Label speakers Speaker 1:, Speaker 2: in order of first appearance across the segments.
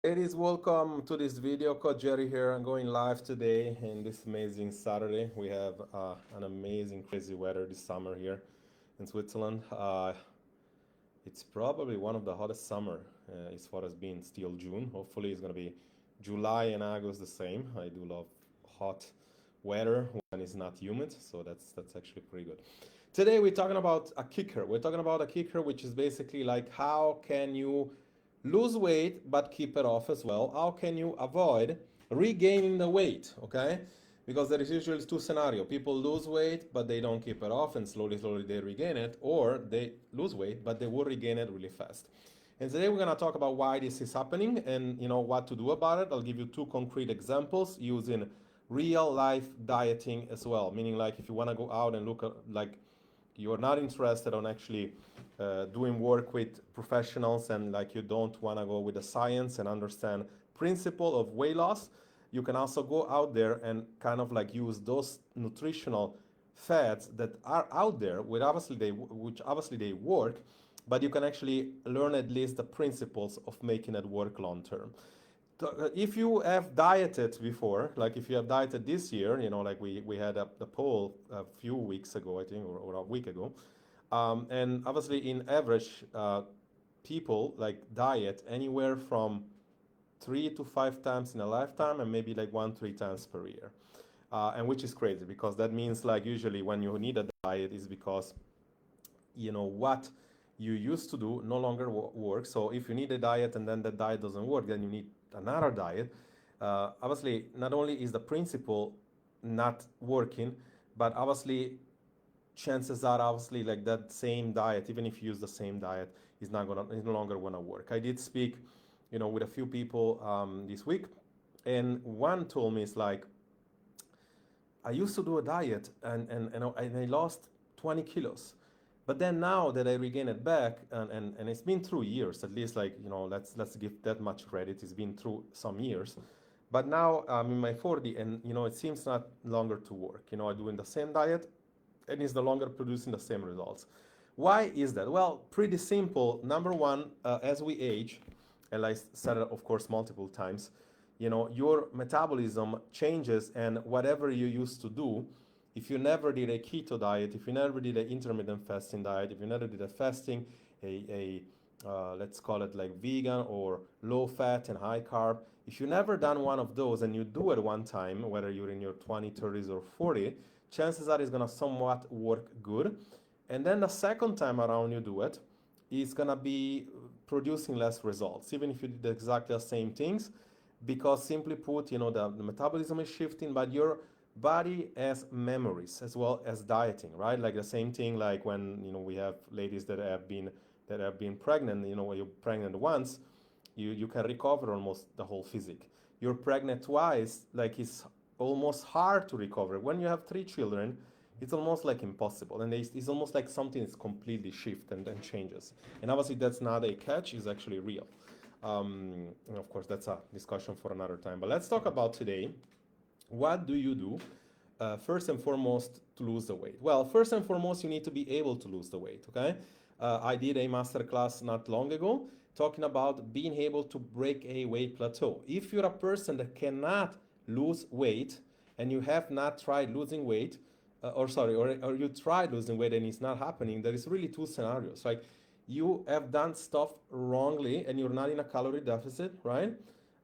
Speaker 1: Ladies, welcome to this video. Coach Jerry here. I'm going live today in this amazing Saturday. We have an amazing, crazy weather this summer here in Switzerland. It's probably one of the hottest summer as far as being still June. Hopefully, it's gonna be July and August the same. I do love hot weather when it's not humid, so that's actually pretty good. Today we're talking about a kicker. We're talking about a kicker, which is basically like how can you lose weight but keep it off as well? How can you avoid regaining the weight? Okay, because there is usually two scenarios: people lose weight but they don't keep it off, and slowly they regain it, or they lose weight but they will regain it really fast. And today we're going to talk about why this is happening and what to do about it. I'll give you two concrete examples using real life dieting as well, meaning like if you want to go out and look at, like, you're not interested on actually doing work with professionals, and like you don't want to go with the science and understand principle of weight loss, you can also go out there and kind of like use those nutritional fads that are out there, which obviously they work, but you can actually learn at least the principles of making it work long term. If you have dieted before, like if you have dieted this year, like we had the poll a few weeks ago, I think, or a week ago, and obviously in average, people like diet anywhere from 3 to 5 times in a lifetime, and maybe like 1, 3 times per year, and which is crazy because that means like usually when you need a diet is because what you used to do no longer works. So if you need a diet and then the diet doesn't work, then you need another diet. Obviously, not only is the principle not working, but obviously chances are obviously like that same diet, even if you use the same diet, is no longer gonna work. I did speak, with a few people this week, and one told me it's like I used to do a diet and I lost 20 kilos. But then now that I regain it back, and it's been through years, at least like, let's give that much credit. It's been through some years. But now I'm in my 40 and, it seems not longer to work. I'm doing the same diet and it's no longer producing the same results. Why is that? Well, pretty simple. Number one, as we age, and I said it, of course, multiple times, your metabolism changes, and whatever you used to do, if you never did a keto diet, if you never did an intermittent fasting diet, if you never did a fasting, let's call it like vegan or low fat and high carb, if you never done one of those and you do it one time, whether you're in your 20s, 30s, or 40, chances are it's gonna somewhat work good. And then the second time around you do it, it's gonna be producing less results, even if you did exactly the same things, because simply put, the metabolism is shifting, but your body has memories as well as dieting, right? Like the same thing, like when we have ladies that have been pregnant. When you're pregnant once, you can recover almost the whole physique. You're pregnant twice, like it's almost hard to recover. When you have 3 children, it's almost like impossible, and it's almost like something is completely shift and then changes. And obviously, that's not a catch; it's actually real. And of course, that's a discussion for another time. But let's talk about today. What do you do first and foremost to lose the weight? Well, first and foremost, you need to be able to lose the weight. Okay, I did a master class not long ago talking about being able to break a weight plateau. If you're a person that cannot lose weight and you have not tried losing weight, or you tried losing weight and it's not happening, there is really two scenarios. Like you have done stuff wrongly and you're not in a calorie deficit, right?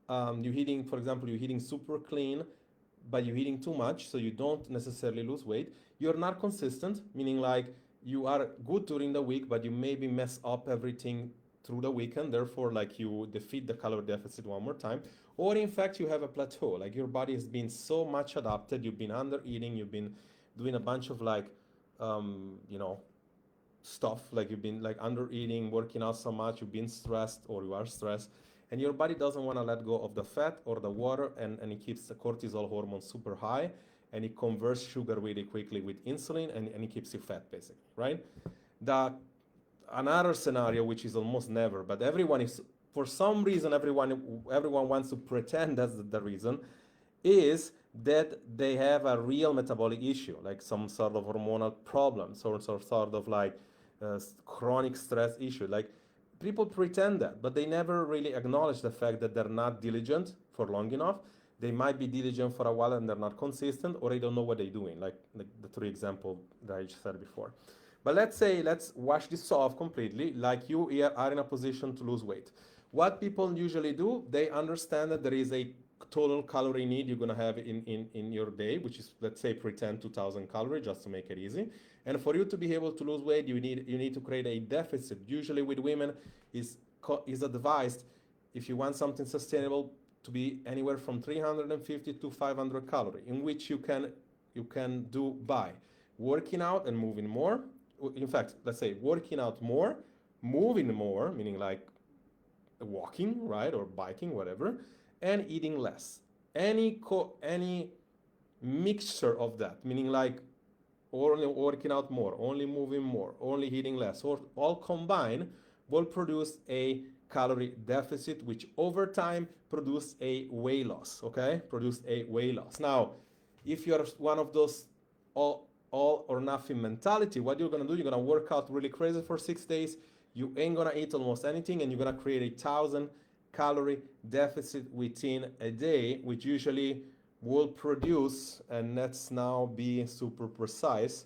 Speaker 1: You're eating, for example, you're eating super clean, but you're eating too much, so you don't necessarily lose weight. You're not consistent, meaning like you are good during the week, but you maybe mess up everything through the weekend. Therefore, like you defeat the calorie deficit one more time. Or in fact, you have a plateau. Like your body has been so much adapted. You've been under eating. You've been doing a bunch of like, you know, stuff, like you've been like under eating, working out so much, you've been stressed or you are stressed, and your body doesn't want to let go of the fat or the water, and it keeps the cortisol hormone super high, and it converts sugar really quickly with insulin, and it keeps you fat basically, right? The another scenario, which is almost never, but everyone is, for some reason, everyone wants to pretend that's the reason, is that they have a real metabolic issue, like some sort of hormonal problems or sort of like chronic stress issue. Like people pretend that, but they never really acknowledge the fact that they're not diligent for long enough. They might be diligent for a while and they're not consistent, or they don't know what they're doing, like the three examples that I just said before. But let's wash this off completely, like you are in a position to lose weight. What people usually do, they understand that there is a total calorie need you're gonna have in your day, which is, let's say, pretend 2000 calories, just to make it easy. And for you to be able to lose weight, you need to create a deficit. Usually with women is advised, if you want something sustainable, to be anywhere from 350 to 500 calories, in which you can do by working out and moving more. In fact, let's say working out more, moving more, meaning like walking, right, or biking, whatever, and eating less. Any mixture of that, meaning like only working out more, only moving more, only eating less, or all combined, will produce a calorie deficit, which over time produce a weight loss, okay? Produce a weight loss. Now, if you're one of those all or nothing mentality, what you're gonna do, you're gonna work out really crazy for 6 days, you ain't gonna eat almost anything, and you're gonna create a 1000 calorie deficit within a day, which usually will produce, and let's now be super precise,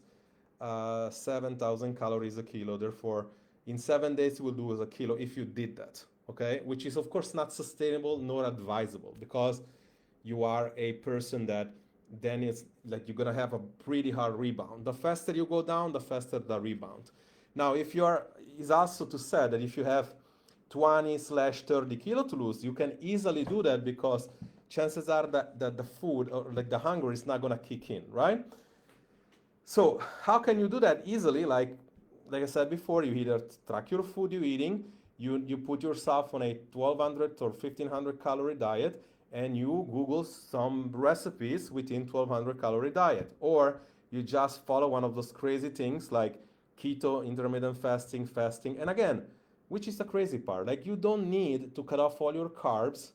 Speaker 1: 7,000 calories a kilo. Therefore, in 7 days, you will lose a kilo if you did that, okay? Which is, of course, not sustainable nor advisable, because you are a person that then it's like you're gonna have a pretty hard rebound. The faster you go down, the faster the rebound. Now, if you are, is also to say that if you have 20/30 kilo to lose, you can easily do that, because chances are that the food, or like the hunger, is not gonna kick in, right? So how can you do that easily? Like I said before, you either track your food you're eating, you put yourself on a 1200 or 1500 calorie diet, and you Google some recipes within 1200 calorie diet, or you just follow one of those crazy things like keto, intermittent fasting. And again, which is the crazy part, like you don't need to cut off all your carbs,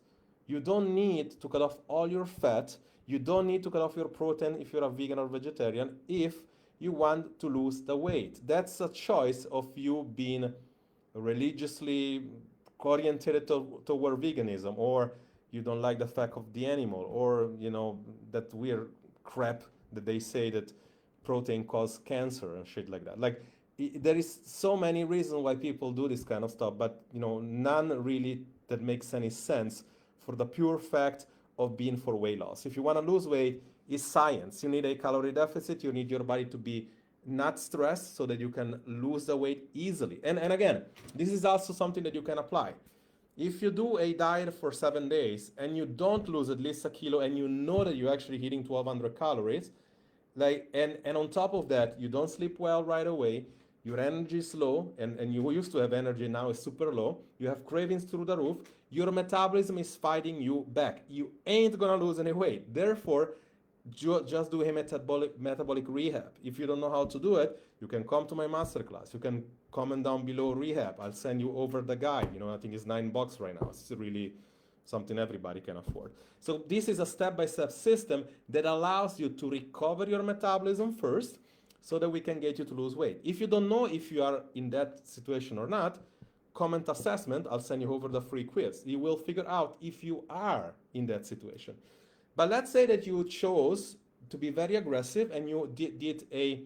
Speaker 1: you don't need to cut off all your fat, you don't need to cut off your protein if you're a vegan or vegetarian if you want to lose the weight. That's a choice of you being religiously oriented toward veganism, or you don't like the fact of the animal, or that weird crap that they say that protein causes cancer and shit like that. Like there is so many reasons why people do this kind of stuff, but none really that makes any sense for the pure fact of being for weight loss. If you want to lose weight, it's science. You need a calorie deficit. You need your body to be not stressed so that you can lose the weight easily. And again, this is also something that you can apply. If you do a diet for 7 days and you don't lose at least a kilo, and you know that you're actually hitting 1200 calories, and on top of that, you don't sleep well right away, your energy is low, and you used to have energy, now it's super low, you have cravings through the roof, your metabolism is fighting you back. You ain't gonna lose any weight. Therefore, just do a metabolic rehab. If you don't know how to do it, you can come to my masterclass. You can comment down below rehab. I'll send you over the guide. I think it's $9 right now. It's really something everybody can afford. So this is a step-by-step system that allows you to recover your metabolism first, so that we can get you to lose weight. If you don't know if you are in that situation or not, comment assessment. I'll send you over the free quiz. You will figure out if you are in that situation. But let's say that you chose to be very aggressive and you did a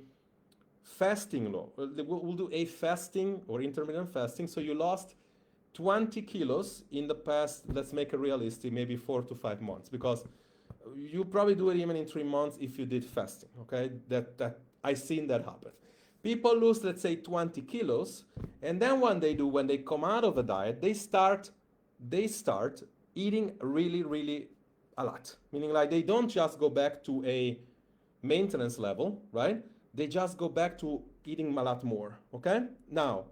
Speaker 1: fasting law. We'll do a fasting or intermittent fasting. So you lost 20 kilos in the past, let's make it realistic, maybe 4 to 5 months, because you probably do it even in 3 months if you did fasting, okay? That I've seen that happen. People lose, let's say, 20 kilos, and then when they come out of the diet, they start eating really, really a lot. Meaning like they don't just go back to a maintenance level, right? They just go back to eating a lot more, okay? Now,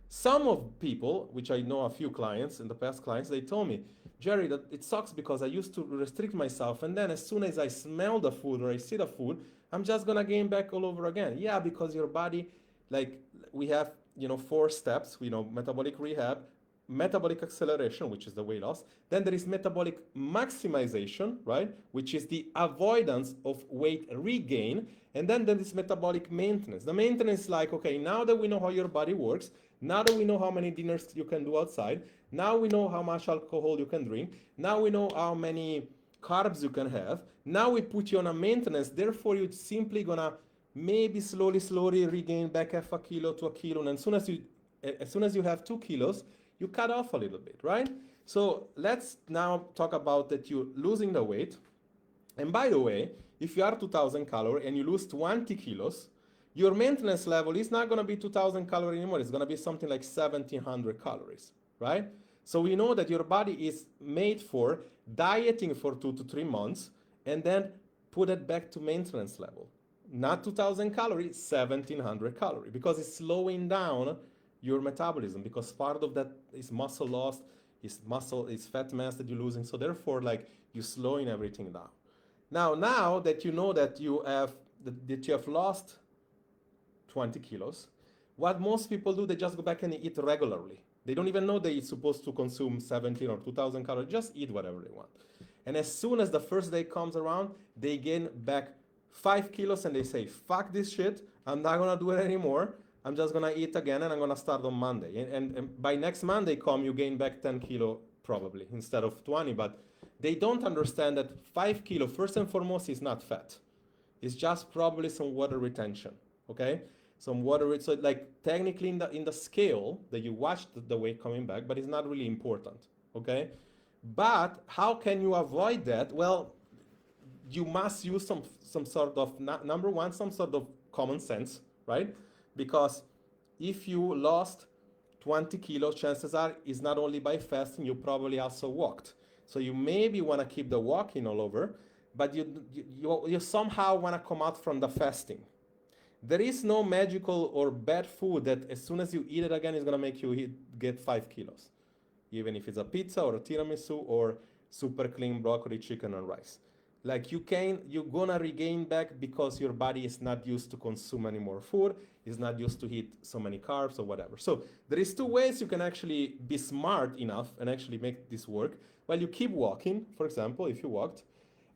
Speaker 1: some of people, which I know a few clients, in the past clients, they told me, Jerry, that it sucks because I used to restrict myself, and then as soon as I smell the food or I see the food, I'm just gonna gain back all over again. Yeah, because your body, like we have, 4 steps, metabolic rehab, metabolic acceleration, which is the weight loss. Then there is metabolic maximization, right? Which is the avoidance of weight regain. And then there is metabolic maintenance. The maintenance is like, okay, now that we know how your body works, Now that we know how many dinners you can do outside, now we know how much alcohol you can drink, now we know how many carbs you can have, now we put you on a maintenance, therefore you're simply gonna maybe slowly regain back half a kilo to a kilo, and as soon as you have 2 kilos, you cut off a little bit, right? So let's now talk about that you're losing the weight. And by the way, if you are 2000 calories and you lose 20 kilos, your maintenance level is not going to be 2000 calories anymore. It's going to be something like 1700 calories, right? So we know that your body is made for dieting for 2 to 3 months and then put it back to maintenance level. Not 2000 calories, 1700 calories, because it's slowing down your metabolism, because part of that is muscle loss, is fat mass that you're losing. So therefore, like, you're slowing everything down. Now that you know that you have lost 20 kilos, what most people do, they just go back and eat regularly. They don't even know they're supposed to consume 17 or 2000 calories, just eat whatever they want. And as soon as the first day comes around, they gain back 5 kilos and they say, fuck this shit, I'm not gonna do it anymore. I'm just gonna eat again and I'm gonna start on Monday. And by next Monday you gain back 10 kilo probably instead of 20, but they don't understand that 5 kilo, first and foremost, is not fat. It's just probably some water retention, okay? Some water, so like technically in the scale that you watch the weight coming back, but it's not really important, okay? But how can you avoid that? Well, you must use some sort of, number one, some sort of common sense, right? Because if you lost 20 kilos, chances are is not only by fasting, you probably also walked. So you maybe want to keep the walking all over, but you somehow want to come out from the fasting. There is no magical or bad food that as soon as you eat it again is going to make you get 5 kilos. Even if it's a pizza or a tiramisu or super clean broccoli, chicken, and rice. Like you're gonna regain back because your body is not used to consume any more food, is not used to eat so many carbs or whatever. So there is 2 ways you can actually be smart enough and actually make this work. Well, you keep walking, for example, if you walked,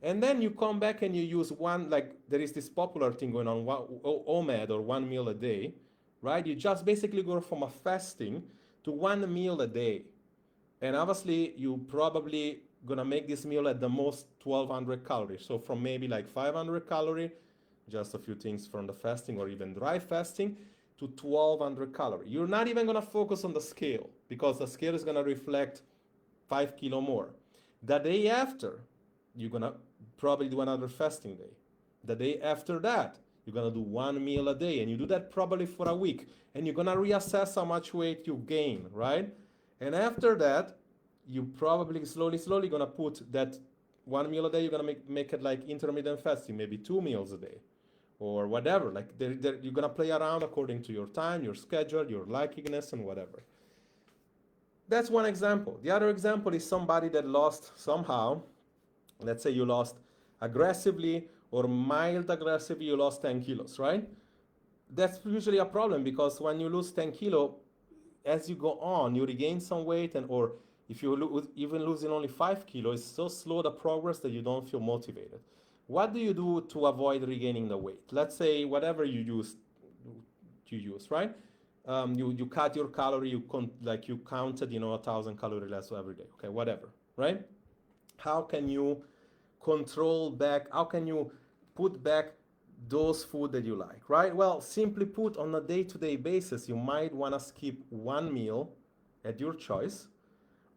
Speaker 1: and then you come back and you use one, like there is this popular thing going on, OMAD, or 1 meal a day, right? You just basically go from a fasting to 1 meal a day. And obviously you probably gonna make this meal at the most 1200 calories. So from maybe like 500 calorie, just a few things from the fasting or even dry fasting, to 1200 calorie. You're not even gonna focus on the scale because the scale is gonna reflect 5 kilo more. The day after, you're gonna probably do another fasting day. The day after that, you're gonna do 1 meal a day, and you do that probably for a week, and you're gonna reassess how much weight you gain, right? And after that, you probably slowly gonna put that 1 meal a day, you're gonna make it like intermittent fasting, maybe 2 meals a day or whatever. Like you're gonna play around according to your time, your schedule, your likiness, and whatever. That's one example. The other example is somebody that lost somehow, let's say you lost aggressively or mild aggressively, you lost 10 kilos, right? That's usually a problem because when you lose 10 kilo, as you go on, you regain some weight, or if you even losing only 5 kilos, it's so slow the progress that you don't feel motivated. What do you do to avoid regaining the weight? Let's say whatever you use, right? You cut your calorie, you counted, 1,000 calories less every day, okay, whatever, right? How can you control back? How can you put back those food that you like, right? Well, simply put, on a day-to-day basis, you might want to skip 1 meal at your choice,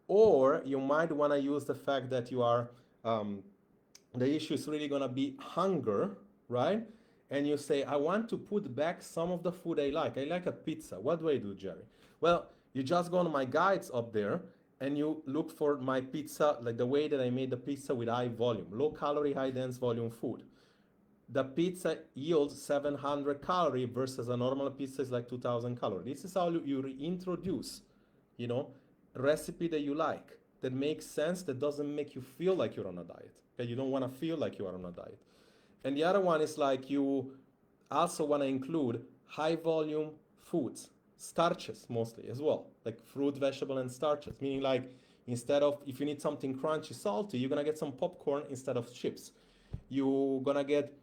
Speaker 1: or you might want to use the fact that you are, the issue is really going to be hunger, right? And you say, I want to put back some of the food I like. I like a pizza. What do I do, Jerry? Well, you just go on my guides up there and you look for my pizza, like the way that I made the pizza with high volume, low calorie, high dense volume food. The pizza yields 700 calories versus a normal pizza is like 2000 calories. This is how you reintroduce, recipe that you like, that makes sense, that doesn't make you feel like you're on a diet. Okay? You don't want to feel like you are on a diet. And the other one is like you also want to include high volume foods, starches mostly as well, like fruit, vegetable, and starches. Meaning like instead of, if you need something crunchy, salty, you're going to get some popcorn instead of chips. You're going to get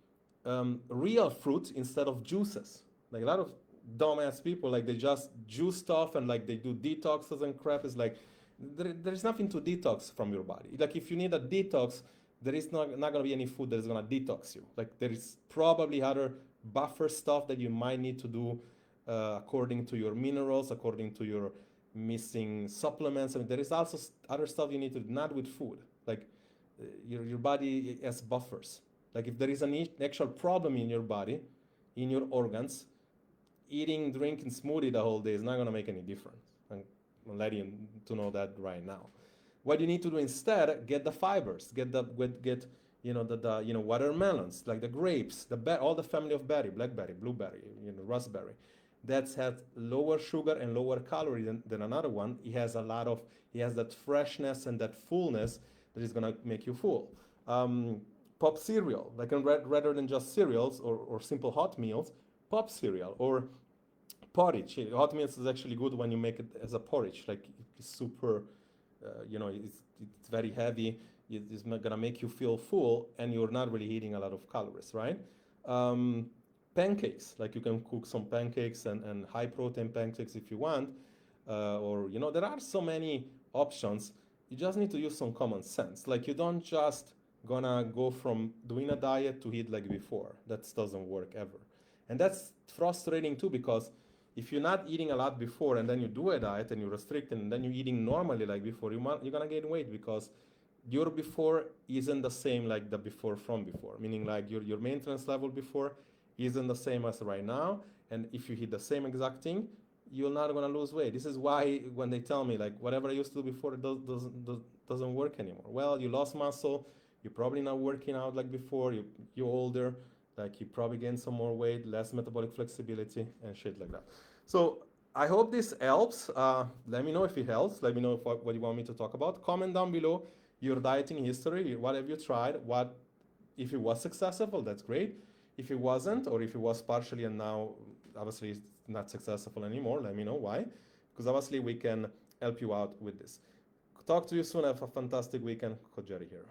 Speaker 1: real fruit instead of juices. Like a lot of dumbass people, like they just juice stuff and like they do detoxes and crap. Is like there's nothing to detox from your body. Like if you need a detox, there is not gonna be any food that is gonna detox you. Like there is probably other buffer stuff that you might need to do according to your minerals, according to your missing supplements. I mean, there is also other stuff you need to do, not with food. Like your body has buffers. Like if there is an actual problem in your body, in your organs, eating, drinking smoothie the whole day is not going to make any difference. I'm letting you to know that right now. What you need to do instead, get the fibers, get the watermelons, like the grapes, all the family of berry, blackberry, blueberry, raspberry. That's had lower sugar and lower calorie than another one. He has that freshness and that fullness that is gonna make you full. Pop cereal, like rather than just cereals or simple hot meals, pop cereal or porridge. Hot meals is actually good when you make it as a porridge, like it's super, it's very heavy. It's not gonna make you feel full, and you're not really eating a lot of calories, right? Pancakes, like you can cook some pancakes and high protein pancakes if you want, or there are so many options. You just need to use some common sense. Like you don't just gonna go from doing a diet to eat like before. That doesn't work ever, and that's frustrating too, because if you're not eating a lot before and then you do a diet and you're restricted and then you're eating normally like before, you're gonna gain weight, because your before isn't the same like the before from before, meaning like your maintenance level before isn't the same as right now. And if you hit the same exact thing, you're not gonna lose weight. This is why when they tell me like whatever I used to do before, it doesn't work anymore. Well, you lost muscle, you're probably not working out like before, you're older, like you probably gain some more weight, less metabolic flexibility and shit like that. So I hope this helps. Let me know if it helps. Let me know what you want me to talk about. Comment down below your dieting history. What have you tried? If it was successful, that's great. If it wasn't, or if it was partially and now obviously it's not successful anymore, let me know why. Because obviously we can help you out with this. Talk to you soon. Have a fantastic weekend. Coach Jerry here.